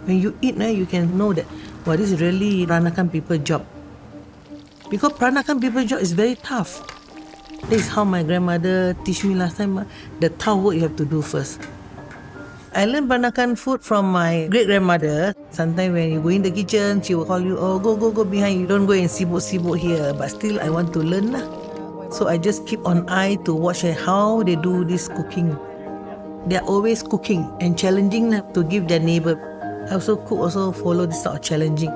When you eat, you can know that, wow, this is really Peranakan people job. Because Peranakan people job is very tough. This is how my grandmother teach me last time. The tough work you have to do first. I learned Peranakan food from my great-grandmother. Sometimes when you go in the kitchen, she will call you, oh, go behind. You don't go and sibuk here. But still, I want to learn lah. So I just keep on eye to watch how they do this cooking. They are always cooking and challenging to give their neighbor. I also follow this sort of challenging.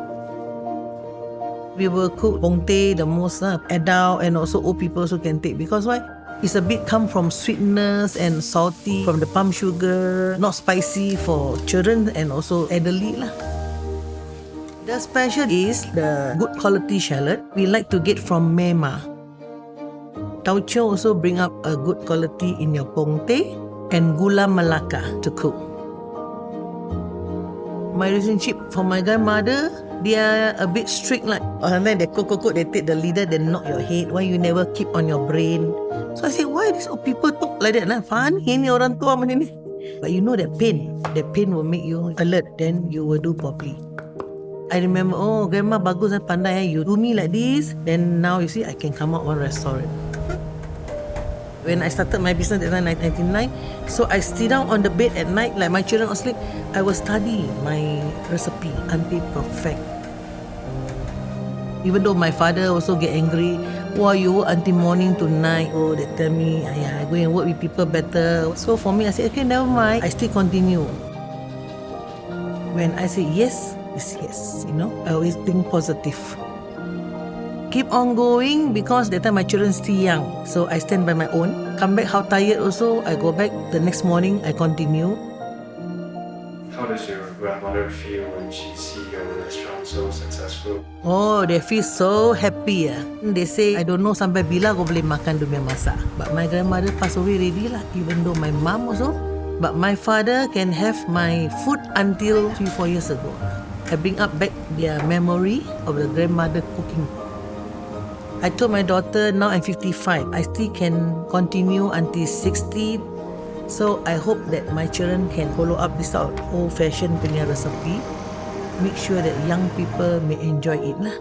We will cook pongte the most adult and also old people also can take, because why? It's a bit come from sweetness and salty from the palm sugar, not spicy for children and also elderly lah. The special is the good quality shallot. We like to get from Myanmar. Taucho also bring up a good quality in your pongte and gula Melaka to cook. My relationship for my grandmother, they are a bit strict like. Or sometimes they cook, they take the leader, they knock your head. Why you never keep on your brain? So I say, why these old people talk like that? Funny, ini orang tua macam ni. But you know that pain will make you alert, then you will do properly. I remember, oh, grandma bagus dan pandai. You do me like this, then now you see I can come out one restaurant. When I started my business in 1999, so I sit down on the bed at night, like my children asleep, I will study my recipe until perfect. Even though my father also get angry, why you work until morning to night? Oh, they tell me, I go and work with people better. So for me, I say, okay, never mind. I still continue. When I say yes, it's yes. I always think positive. Keep on going because that time my children still young. So I stand by my own. Come back how tired also, I go back the next morning, I continue. How does your grandmother feel when she sees your restaurant so successful? Oh, they feel so happy. They say, I don't know sampai bila aku boleh makan dia masak. But my grandmother passed away already lah, even though my mom also. But my father can have my food until 3-4 years ago. I bring up back their memory of the grandmother cooking. I told my daughter, now I'm 55. I still can continue until 60. So I hope that my children can follow up this old-fashioned punya recipe. Make sure that young people may enjoy it lah.